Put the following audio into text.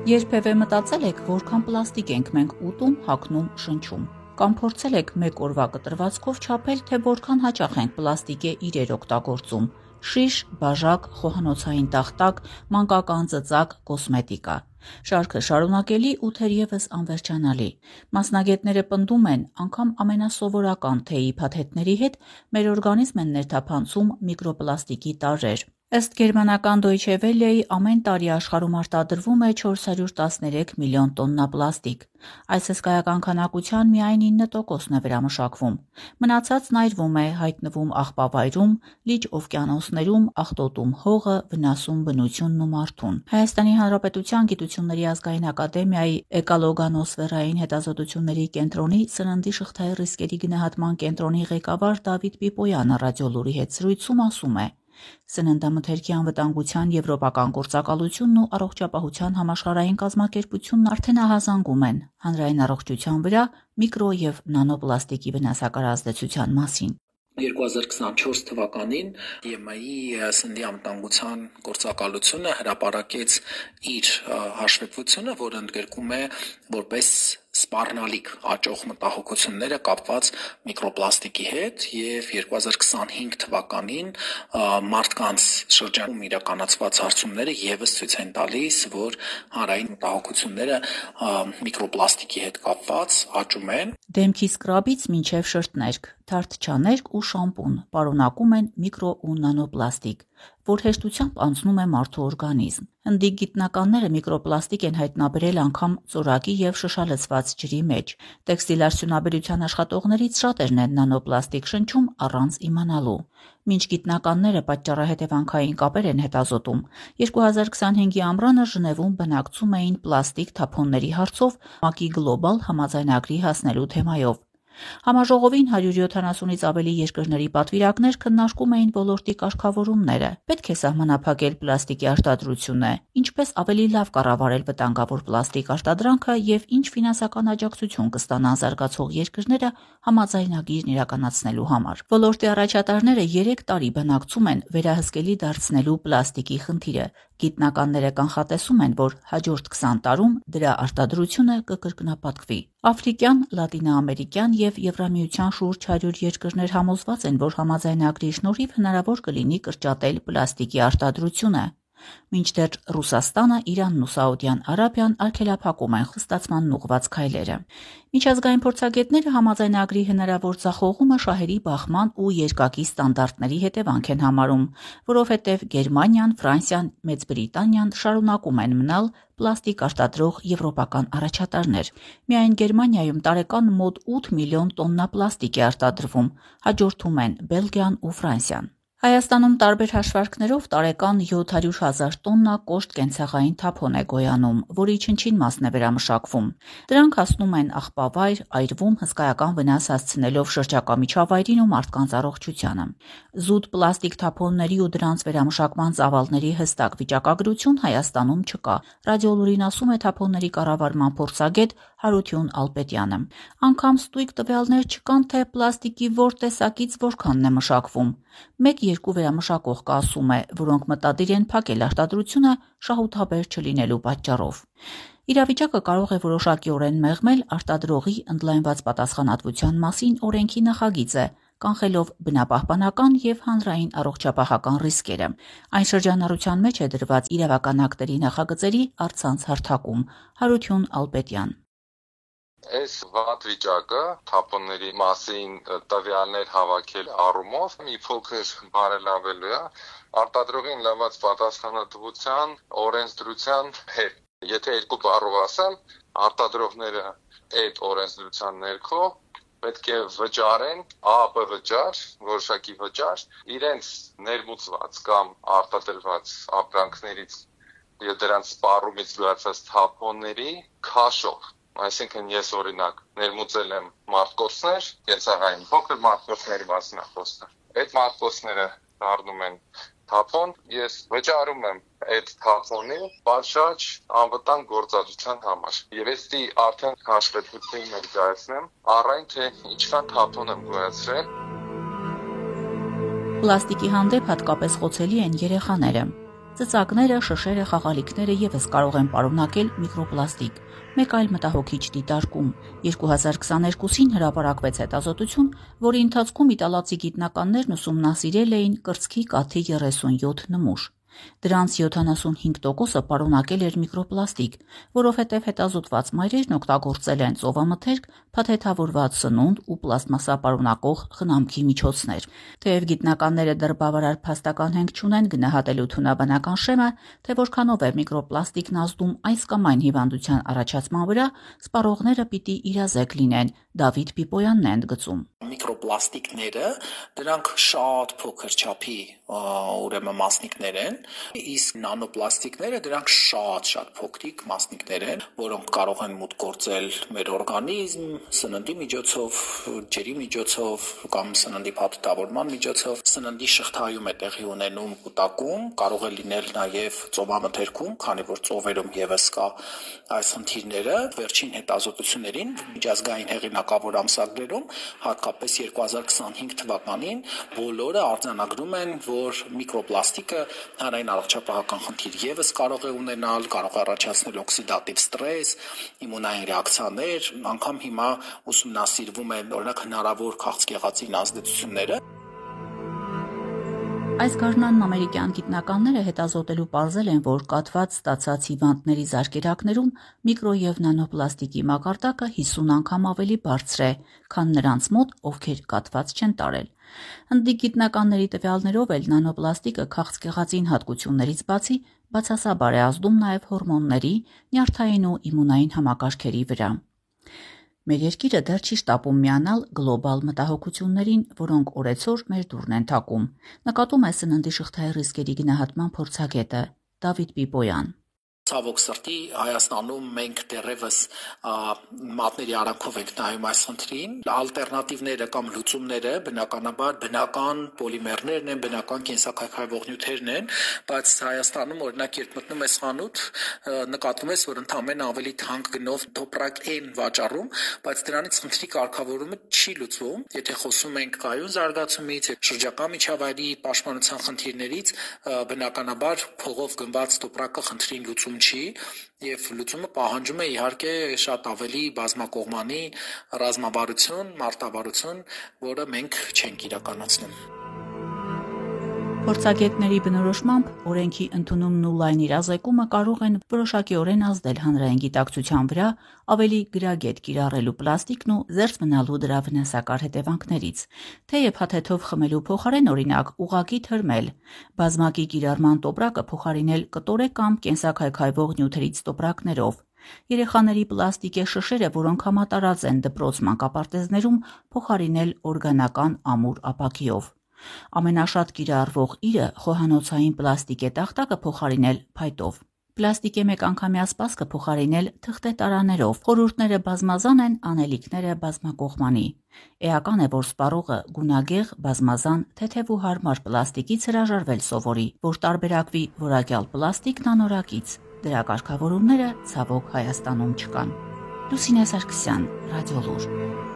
Երբևէ մտածել եք, որքան պլաստիկ ենք մենք ուտում, հագնում, շնչում։ Կամ փորձել եք մեկ օրվա կտրվածքով չափել, թե որքան հաճախ ենք պլաստիկե իրեր օգտագործում՝ շիշ, բաժակ, խոհանոցային տախտակ, մանկական ծծակ, կոսմետիկա։ Շարքը շարունակելի ու թերևս անվերջանալի։ Մասնագետները պնդում են, անգամ ամենասովորական թեյի փաթեթների հետ մեր օրգանիզմ են ներթափանցում միկրոպլաստիկի տարրեր։ Ըստ գերմանական Deutsche Welle-ի ամեն տարի աշխարհում արտադրվում է 413 միլիոն տոննա պլաստիկ։ Այս հսկայական քանակության միայն 9%-ն է վերամշակվում։ Մնացածն այրվում է, հայտնվում աղբավայրում, լիճ օվկիանոսներում, աղտոտում հողը, վնասում բնությունն ու մարդուն։ Հայաստանի Հանրապետության Գիտությունների ազգային ակադեմիայի էկոլոգանոսֆերային հետազոտությունների կենտրոնի սննդի շղթայի ռիսկերի գնահատման կենտրոնի ղեկավար Դավիթ Պիպոյանը ռադիոլուրի հետ զրույցում ասում է. Սննդամթերքի անվտանգության եվրոպական գործակալությունն ու առողջապահության համաշխարհային կազմակերպությունն արդեն ահազանգում են հանրային առողջության վրա միկրո եւ նանոպլաստիկի վնասակար ազդեցության մասին։ 2024 թվականին ԵՄ-ի սննդի անվտանգության գործակալությունը հրապարակեց իր հաշվետվությունը, որը ընդգրկում է որպես սպառնալիք աճող մտահոգությունները կապված միկրոպլաստիկի հետ եւ 2025 թվականին մարդկանց շրջանում իրականացված հարցումները եւս ցույց են տալիս, որ հանրային մտահոգությունները միկրոպլաստիկի հետ կապված աճում են։ Դեմքի սկրաբից մինչև շրթներկ, թարթչաներկ ու շամպուն պարունակում են միկրո ու նանոպլաստիկ, որ հեշտությամբ անցնում է մարդու օրգանիզմ։ Հնդիկ գիտնականները միկրոպլաստիկ են հայտնաբերել անգամ ծորակի եւ շշալցված ջրի մեջ։ Տեքստիլ արդյունաբերության աշխատողներից շատերն են նանոպլաստիկ շնչում առանց իմանալու։ Մինչ գիտնականները պատճառահետևանքային կապեր են հետազոտում, 2025-ի ամռանը Ժնևում բնակցում էին պլաստիկ թափոնների հարցով ՄԱԿ-ի գլոբալ համաձայնագրի հասնելու թեմայով։ Համաժողովին 170-ից ավելի երկրների պատվիրակներ քննարկում էին ոլորտի կարգավորումները։ Պետք է սահմանափակել պլաստիկի արտադրությունը, ինչպես ավելի լավ կառավարել վտանգավոր պլաստիկ արտադրանքը եւ ինչ ֆինանսական աջակցություն կստանան զարգացող երկրները համաձայնագիրն իրականացնելու համար։ Ոլորտի առաջատարները 3 տարի բանակցում են վերահսկելի դարձնելու պլաստիկի խնդիրը։ Գիտնականները կանխատեսում են, որ հաջորդ 20 տարում դրա արտադրությունը կկրկնապատկվի։ Աֆրիկյան, լատինաամերիկյան եւ Եվրամիության շուրջ 100 երկրներ համոզված են, որ համաձայնագրի շնորհիվ հնարավոր կլինի կրճատել պլաստիկի արտադրությունը։ Մինչդեռ Ռուսաստանը, Իրանն ու Սաուդյան Արաբիան արգելափակում են խստացման ուղղված քայլերը։ Միջազգային փորձագետները համաձայնագրի հնարավոր ձախողումը շահերի բախման ու երկակի ստանդարտների հետևանք են համարում, որովհետև Գերմանիան, Ֆրանսիան, Մեծ Բրիտանիան շարունակում են մնալ պլաստիկ արտադրող եվրոպական առաջատարներ։ Միայն Գերմանիայում տարեկան մոտ 8 միլիոն տոննա պլաստիկ է արտադրվում, հաջորդում են Բելգիան ու Ֆրանսիան։ Հայաստանում տարբեր հաշվարկներով տարեկան 700,000 տոննա կոշտ կենցաղային թափոն է գոյանում, որի չնչին մասն է վերամշակվում։ Դրանք հասնում են աղբավայր, այրվում, հսկայական վնաս հասցնելով շրջակա միջավայրին ու մարդկանց առողջությանը։ Զուտ պլաստիկ թափոնների ու դրանց վերամշակման ծավալների հստակ վիճակագրություն Հայաստանում չկա։ Ռադիոլուրին ասում է թափոնների կառավարման փորձագետ Հարություն Ալպետյանը։ Անգամ ստույգ տվյալներ չկան, թե պլաստիկի որ տեսակից որքանն է մշակվում։ 1-2 վերամշակող կա, ասում է, որոնք մտադիր են փակել արտադրությունը շահութաբեր չլինելու պատճառով։ Իրավիճակը կարող է որոշակիորեն մեղմել արտադրողի ընդլայնված պատասխանատվության մասին օրենքի նախագիծը, կանխելով բնապահպանական եւ հանրային առողջապահական ռիսկերը։ Այն շրջանառության մեջ է դրված իրավական ակտերի նախագծերի առցանց հարթակում։ Հարություն Ալպետյան։ Այս վատ վիճակը թափոնների մասին տվյալներ հավաքել առումով մի փոքր բարելավելու է արտադրողին լավված պատասխանատվության օրենսդրության հետ։ Եթե երկու բառով ասեմ, արտադրողները այդ օրենսդրության ներքո պետք է վճարեն ԱԱՊ վճար, որոշակի վճար իրենց ներմուծված կամ արտադրված ապրանքներից եւ դրանց սպառումից գոյացած թափոնների քաշով։ Այսինքն ես օրինակ ներմուծել եմ մարտկոցներ, կենցաղային փոքր մարտկոցների մասին խոսքը։ Այդ մարտկոցները դառնում են թափոն, ես վճարում եմ այդ թափոնի պատշաճ անվտանգ գործածության համար։ Եվ էստի արդեն հաշվետվություն ներկայացնեմ, առայն թե ինչքան թափոն եմ գոյացրել։ Պլաստիկի հանդեպ հատկապես խոցելի են երեխաները։ Ծծակները, շշերը, խաղալիքները ևս կարող են պարունակել միկրոպլաստիկ։ Մեկ այլ մտահոգիչ դիտարկում 2022-ին հրապարակվեց հետազոտություն, որի ընթացքում իտալացի գիտնականներն ուսումնասիրել էին կրծքի կաթի 37 նմուշ։ Դրանց 75%-ը պարունակել էր միկրոպլաստիկ, որովհետև հետազոտված մայրերն օգտագործել են ծովամթերք, փաթեթավորված սնունդ ու պլաստմասա պարունակող խնամքի միջոցներ։ Թեև գիտնականները դեռ բավարար փաստական հենք չունեն գնահատելու թունաբանական շեմը, թե որքանով է միկրոպլաստիկն ազդում այս կամ այն հիվանդության առաջացման վրա, սպառողները պիտի իրազեկ լինեն, Դավիթ Պիպոյանն է ընդգծում։ Միկրոպլաստիկները դրանք շատ փոքր չափի ուրեմն մասնիկներ են, իսկ նանոպլաստիկները դրանք շատ փոքրիկ մասնիկներ են, որոնք կարող են մուտք գործել մեր օրգանիզմ սննդի միջոցով, ջրի միջոցով կամ սննդի փաթեթավորման միջոցով, սննդի շղթայում է տեղի ունենում կուտակում, կարող է լինել նաև ծովամթերքում, քանի որ ծովերում եւս կա այս խնդիրները։ Վերջին հետազոտություններին միջազգային հեղինակավոր ամսագրերում, հատկապես 2025 թվականին, բոլորը արձանագրում են, որ միկրոպլաստիկը հանրային առողջապահական խնդիր եւս կարող է ունենալ, կարող է առաջացնել օքսիդատիվ ստրես, իմունային ռեակցիաներ, անգամ հիմա ուսումնասիրվում են օրինակ հնարավոր քաղցկեղածին ազդեցությունները։ Այս գարնանն ամերիկյան գիտնականները հետազոտելու պարզել են, որ կաթված ստացած հիվանդների զարկերակներում միկրո և նանոպլաստիկի մակարդակը 50 անգամ ավելի բարձր է, քան նրանց մոտ, ովքեր կաթված չեն տարել։ Հնդիկ գիտնականների տվյալներով էլ նանոպլաստիկը քաղցկեղածին հատկություններից բացի բացասաբար է ազդում նաև հորմոնների, նյարդային ու իմունային համակարգերի վրա։ Մեր երկիրը դեռ չի շտապում միանալ գլոբալ մտահոգություններին, որոնք օրեցօր մեր դուռն են թակում, նկատում է սննդի շղթայի ռիսկերի գնահատման փորձագետը Դավիթ Պիպոյան։ Ցավոք սրտի Հայաստանում մենք դեռևս մատների արանքով ենք նայում այս խնդրին։ Ալտերնատիվները կամ լուծումները բնականաբար բնական պոլիմերներն են, բնական կենսաքայքայվող նյութերն են, բայց Հայաստանում օրինակ երբ մտնում ես խանութ, նկատում ես, որ ընդամենը ավելի թանկ գնով տոպրակ են վաճառում, բայց դրանից խնդրի կարգավորումը չի լուծվում։ Եթե խոսում ենք կայուն զարգացումից, շրջակա միջավայրի պաշտպանության խնդիրներից, բնականաբար փողով գնված տոպրակը խնդրին լուծում չի, եւ լուծումը պահանջում է իհարկե շատ ավելի բազմակողմանի ռազմավարություն, մարտավարություն, որը մենք չենք իրականացնում։ Փորձագետների բնորոշմամբ օրենքի ընդունումն ու լայն իրազեկումը կարող են որոշակիորեն ազդել հանրային գիտակցության վրա, ավելի գրագետ կիրառելու պլաստիկն ու զերծ մնալու դրա վնասակար հետևանքներից, թեև փաթեթով խմելու փոխարեն օրինակ ուղղակի թրմել, բազմակի կիրառման տոպրակը փոխարինել կտորե կամ կենսաքայքայվող նյութերից տոպրակներով, երեխաների պլաստիկե շշերը, որոնք համատարած են դպրոց մանկապարտեզներում, փոխարինել օրգանական ամուր ապակիով։ Ամենաշատ կիրառվող իրը խոհանոցային պլաստիկե տախտակը փոխարինել փայտով։ Պլաստիկե մեկ անգամյա սպասքը փոխարինել թղթե տարաներով։ Խորհուրդները բազմազան են, անելիքները բազմակողմանի։ Էական է, որ սպառողը գունագեղ, բազմազան, թեթև ու հարմար պլաստիկից հրաժարվել սովորի, որ տարբերակվի որակյալ պլաստիկն անորակից։ Դրա կարգավորումները ցավոք Հայաստանում չկան։ Լուսինե Սարգսյան, Ռադիոլուր։